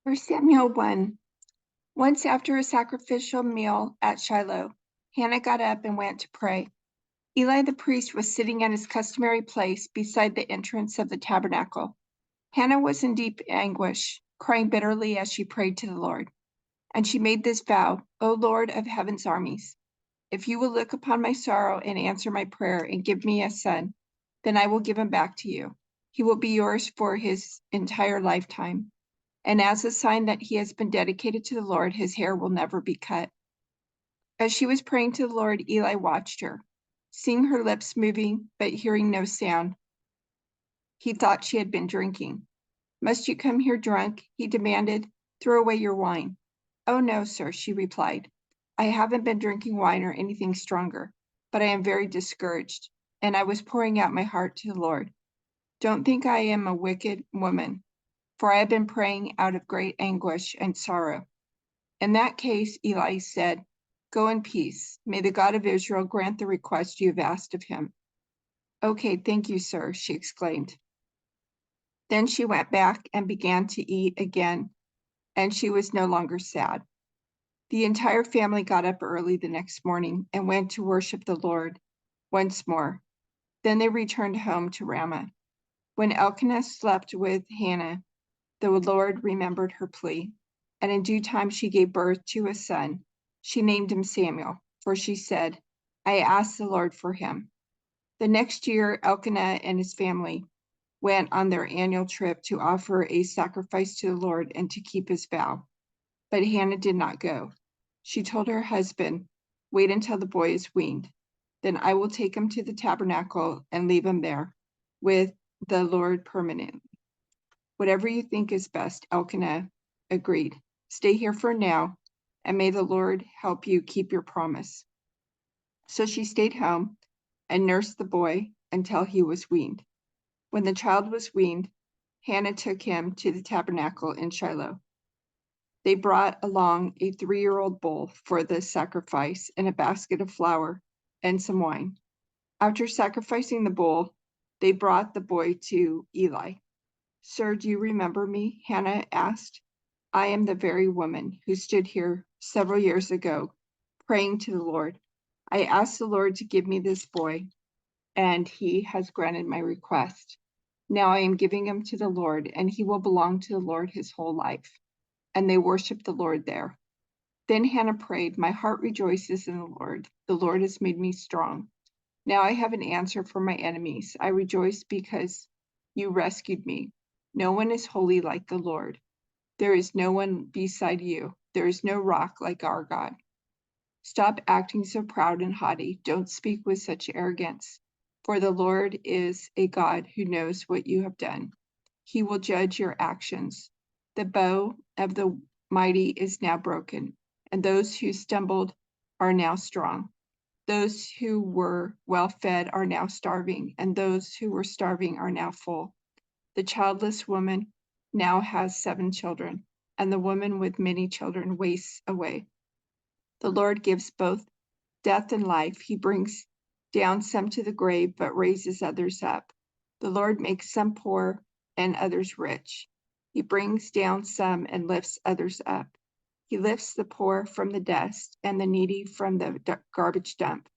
1 Samuel 1. Once after a sacrificial meal at Shiloh, Hannah got up and went to pray. Eli the priest was sitting at his customary place beside the entrance of the tabernacle. Hannah was in deep anguish, crying bitterly as she prayed to the Lord. And she made this vow, O Lord of heaven's armies, if you will look upon my sorrow and answer my prayer and give me a son, then I will give him back to you. He will be yours for his entire lifetime. And as a sign that he has been dedicated to the Lord, his hair will never be cut. As she was praying to the Lord, Eli watched her. Seeing her lips moving, but hearing no sound, he thought she had been drinking. Must you come here drunk? He demanded. Throw away your wine. Oh, no, sir, she replied. I haven't been drinking wine or anything stronger, but I am very discouraged, and I was pouring out my heart to the Lord. Don't think I am a wicked woman, for I have been praying out of great anguish and sorrow. In that case, Eli said, go in peace. May the God of Israel grant the request you have asked of him. Okay, thank you, sir, she exclaimed. Then she went back and began to eat again, and she was no longer sad. The entire family got up early the next morning and went to worship the Lord once more. Then they returned home to Ramah. When Elkanah slept with Hannah, the Lord remembered her plea, and in due time she gave birth to a son. She named him Samuel, for she said, I asked the Lord for him. The next year, Elkanah and his family went on their annual trip to offer a sacrifice to the Lord and to keep his vow. But Hannah did not go. She told her husband, wait until the boy is weaned. Then I will take him to the tabernacle and leave him there with the Lord permanently. Whatever you think is best, Elkanah agreed. Stay here for now, and may the Lord help you keep your promise. So she stayed home and nursed the boy until he was weaned. When the child was weaned, Hannah took him to the tabernacle in Shiloh. They brought along a 3-year-old bull for the sacrifice and a basket of flour and some wine. After sacrificing the bull, they brought the boy to Eli. Sir, do you remember me? Hannah asked. I am the very woman who stood here several years ago praying to the Lord. I asked the Lord to give me this boy, and he has granted my request. Now I am giving him to the Lord, and he will belong to the Lord his whole life. And they worshiped the Lord there. Then Hannah prayed, my heart rejoices in the Lord. The Lord has made me strong. Now I have an answer for my enemies. I rejoice because you rescued me. No one is holy like the Lord. There is no one beside you. There is no rock like our God. Stop acting so proud and haughty. Don't speak with such arrogance. For the Lord is a God who knows what you have done. He will judge your actions. The bow of the mighty is now broken, and those who stumbled are now strong. Those who were well fed are now starving, and those who were starving are now full. The childless woman now has 7 children, and the woman with many children wastes away. The Lord gives both death and life. He brings down some to the grave, but raises others up. The Lord makes some poor and others rich. He brings down some and lifts others up. He lifts the poor from the dust and the needy from the garbage dump.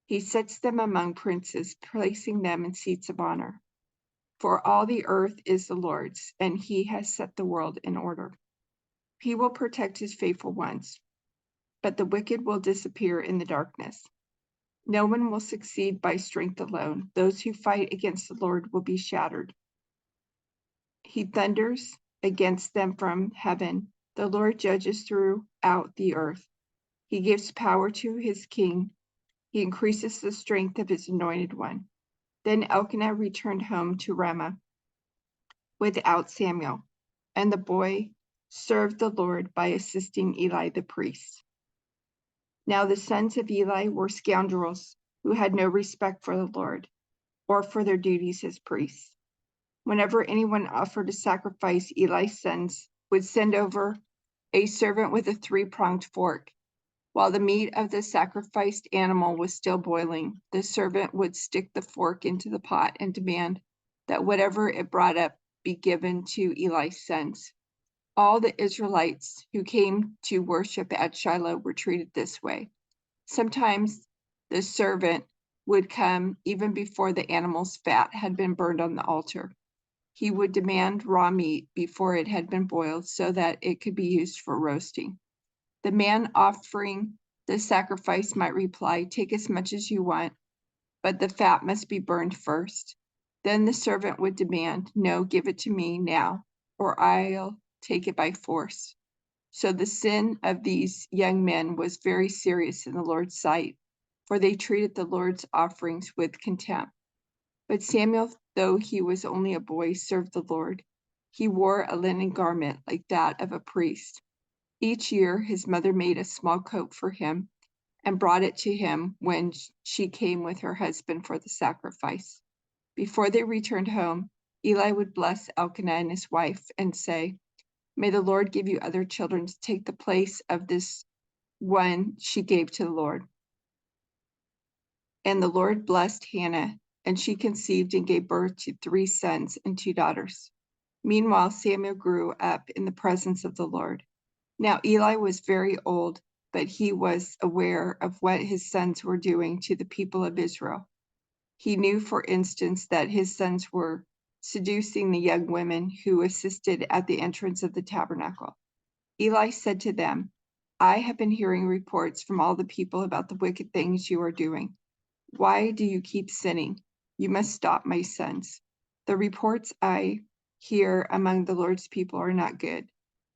He sets them among princes, placing them in seats of honor. For all the earth is the Lord's, and he has set the world in order. He will protect his faithful ones, but the wicked will disappear in the darkness. No one will succeed by strength alone. Those who fight against the Lord will be shattered. He thunders against them from heaven. The Lord judges throughout the earth. He gives power to his king. He increases the strength of his anointed one. Then Elkanah returned home to Ramah without Samuel, and the boy served the Lord by assisting Eli the priest. Now the sons of Eli were scoundrels who had no respect for the Lord or for their duties as priests. Whenever anyone offered a sacrifice, Eli's sons would send over a servant with a 3-pronged fork. While the meat of the sacrificed animal was still boiling, the servant would stick the fork into the pot and demand that whatever it brought up be given to Eli's sons. All the Israelites who came to worship at Shiloh were treated this way. Sometimes the servant would come even before the animal's fat had been burned on the altar. He would demand raw meat before it had been boiled so that it could be used for roasting. The man offering the sacrifice might reply, "Take as much as you want, but the fat must be burned first." Then the servant would demand, "No, give it to me now, or I'll take it by force." So the sin of these young men was very serious in the Lord's sight, for they treated the Lord's offerings with contempt. But Samuel, though he was only a boy, served the Lord. He wore a linen garment like that of a priest. Each year his mother made a small coat for him and brought it to him when she came with her husband for the sacrifice. Before they returned home, Eli would bless Elkanah and his wife and say, "May the Lord give you other children to take the place of this one she gave to the Lord." And the Lord blessed Hannah, and she conceived and gave birth to 3 sons and 2 daughters. Meanwhile, Samuel grew up in the presence of the Lord. Now Eli was very old, but he was aware of what his sons were doing to the people of Israel. He knew, for instance, that his sons were seducing the young women who assisted at the entrance of the tabernacle. Eli said to them, "I have been hearing reports from all the people about the wicked things you are doing. Why do you keep sinning? You must stop, my sons. The reports I hear among the Lord's people are not good.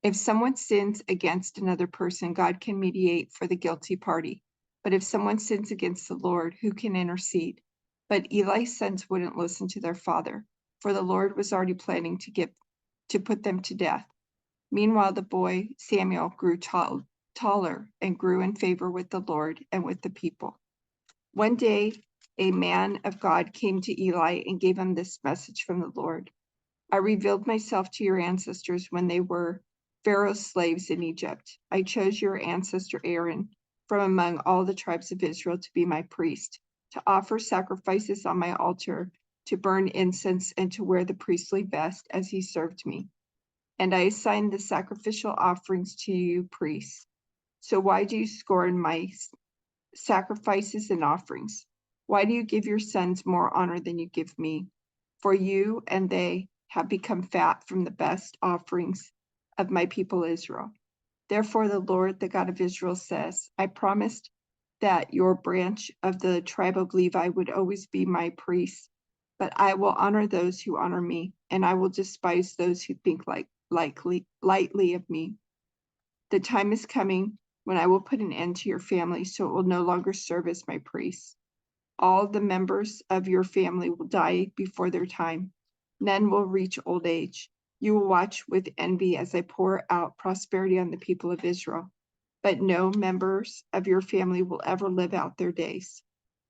If someone sins against another person, God can mediate for the guilty party. But if someone sins against the Lord, who can intercede?" But Eli's sons wouldn't listen to their father, for the Lord was already planning to put them to death. Meanwhile, the boy Samuel grew taller and grew in favor with the Lord and with the people. One day, a man of God came to Eli and gave him this message from the Lord: "I revealed myself to your ancestors when they were Pharaoh's slaves in Egypt. I chose your ancestor Aaron from among all the tribes of Israel to be my priest, to offer sacrifices on my altar, to burn incense, and to wear the priestly vest as he served me. And I assigned the sacrificial offerings to you priests. So why do you scorn my sacrifices and offerings? Why do you give your sons more honor than you give me? For you and they have become fat from the best offerings of my people Israel. Therefore, the Lord, the God of Israel, says, I promised that your branch of the tribe of Levi would always be my priests, but I will honor those who honor me, and I will despise those who think lightly of me. The time is coming when I will put an end to your family, so it will no longer serve as my priests. All the members of your family will die before their time. None will reach old age. You will watch with envy as I pour out prosperity on the people of Israel. But no members of your family will ever live out their days.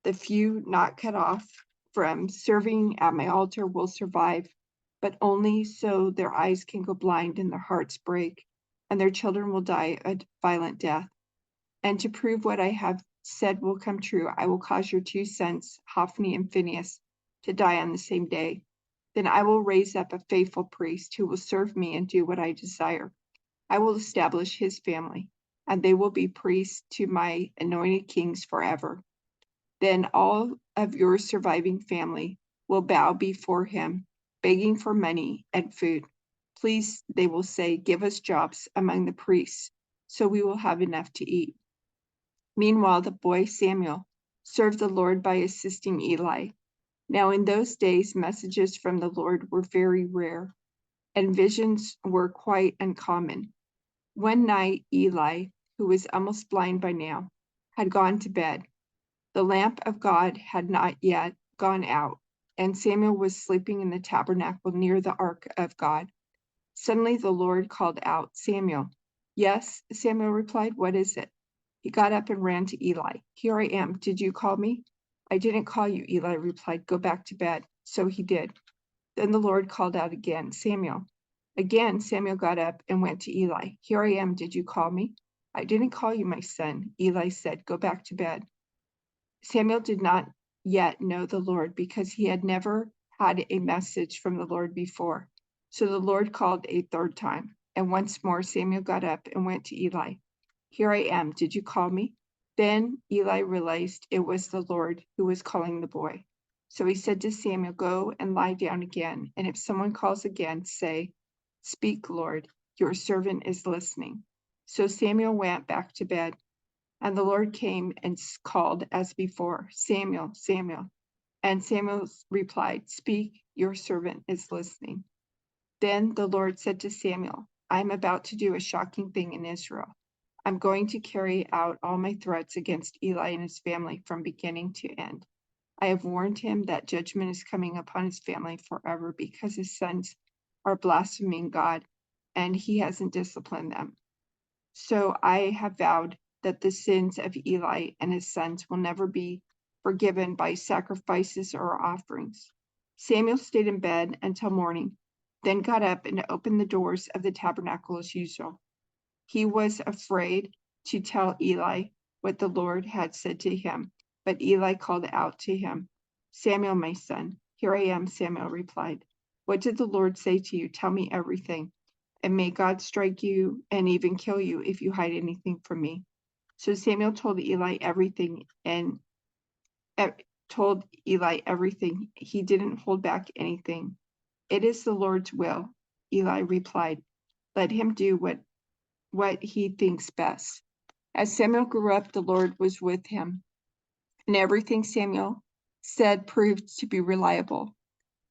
The few not cut off from serving at my altar will survive, but only so their eyes can go blind and their hearts break, and their children will die a violent death. And to prove what I have said will come true, I will cause your 2 sons, Hophni and Phinehas, to die on the same day. Then I will raise up a faithful priest who will serve me and do what I desire. I will establish his family, and they will be priests to my anointed kings forever. Then all of your surviving family will bow before him, begging for money and food. Please, they will say, give us jobs among the priests, so we will have enough to eat. Meanwhile, the boy Samuel served the Lord by assisting Eli. Now in those days, messages from the Lord were very rare, and visions were quite uncommon. One night, Eli, who was almost blind by now, had gone to bed. The lamp of God had not yet gone out, and Samuel was sleeping in the tabernacle near the ark of God. Suddenly the Lord called out, "Samuel." "Yes," Samuel replied. "What is it?" He got up and ran to Eli. "Here I am. Did you call me?" "I didn't call you," Eli replied. "Go back to bed." So he did. Then the Lord called out again, "Samuel." Again, Samuel got up and went to Eli. "Here I am. Did you call me?" "I didn't call you, my son." Eli said, "Go back to bed." Samuel did not yet know the Lord because he had never had a message from the Lord before. So the Lord called a 3rd time. And once more Samuel got up and went to Eli. Here I am. Did you call me? Then Eli realized it was the Lord who was calling the boy. So he said to Samuel, Go and lie down again. And if someone calls again, say, Speak, Lord, your servant is listening. So Samuel went back to bed. And the Lord came and called as before, Samuel, Samuel. And Samuel replied, Speak, your servant is listening. Then the Lord said to Samuel, I am about to do a shocking thing in Israel. I'm going to carry out all my threats against Eli and his family from beginning to end. I have warned him that judgment is coming upon his family forever because his sons are blaspheming God and he hasn't disciplined them. So I have vowed that the sins of Eli and his sons will never be forgiven by sacrifices or offerings. Samuel stayed in bed until morning, then got up and opened the doors of the tabernacle as usual. He was afraid to tell Eli what the Lord had said to him, but Eli called out to him, Samuel, my son. Here I am, Samuel replied. What did the Lord say to you? Tell me everything. And may God strike you and even kill you if you hide anything from me. So Samuel told Eli everything He didn't hold back anything. It is the Lord's will, Eli replied. Let him do what he thinks best. As Samuel grew up, the Lord was with him, and everything Samuel said proved to be reliable.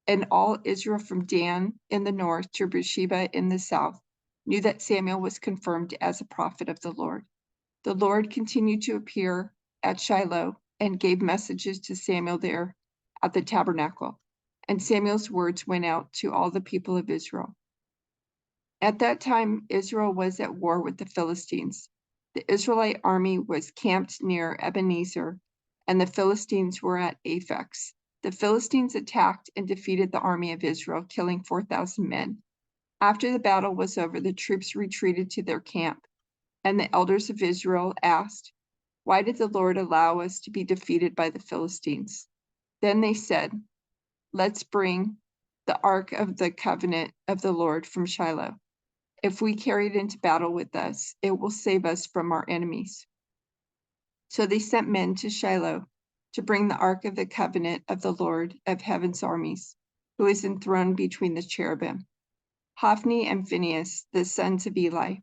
And all Israel from Dan in the north to Beersheba in the south knew that Samuel was confirmed as a prophet of the Lord. The Lord continued to appear at Shiloh and gave messages to Samuel there at the tabernacle. And Samuel's words went out to all the people of Israel. At that time, Israel was at war with the Philistines. The Israelite army was camped near Ebenezer, and the Philistines were at Aphek. The Philistines attacked and defeated the army of Israel, killing 4,000 men. After the battle was over, the troops retreated to their camp, and the elders of Israel asked, Why did the Lord allow us to be defeated by the Philistines? Then they said, Let's bring the ark of the covenant of the Lord from Shiloh. If we carry it into battle with us, it will save us from our enemies. So they sent men to Shiloh to bring the ark of the covenant of the Lord of heaven's armies, who is enthroned between the cherubim. Hophni and Phinehas, the sons of Eli,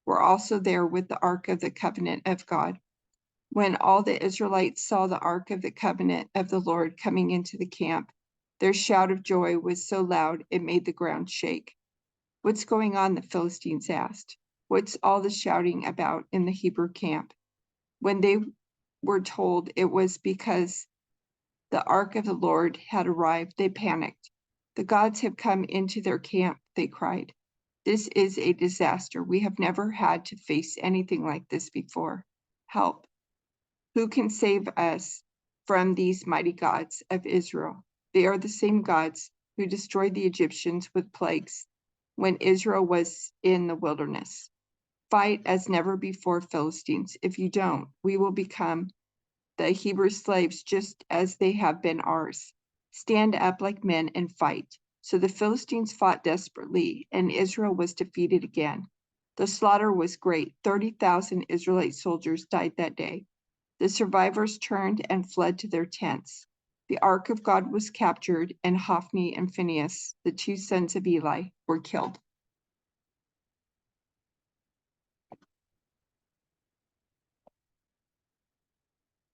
were also there with the ark of the covenant of God. When all the Israelites saw the ark of the covenant of the Lord coming into the camp, their shout of joy was so loud it made the ground shake. What's going on? The Philistines asked. What's all the shouting about in the Hebrew camp? When they were told it was because the ark of the Lord had arrived, they panicked. The gods have come into their camp, they cried. This is a disaster. We have never had to face anything like this before. Help. Who can save us from these mighty gods of Israel? They are the same gods who destroyed the Egyptians with plagues when Israel was in the wilderness. Fight as never before, Philistines. If you don't, we will become the Hebrew slaves just as they have been ours. Stand up like men and fight. So the Philistines fought desperately, and Israel was defeated again. The slaughter was great. 30,000 Israelite soldiers died that day. The survivors turned and fled to their tents. The ark of God was captured, and Hophni and Phinehas, the two sons of Eli, were killed.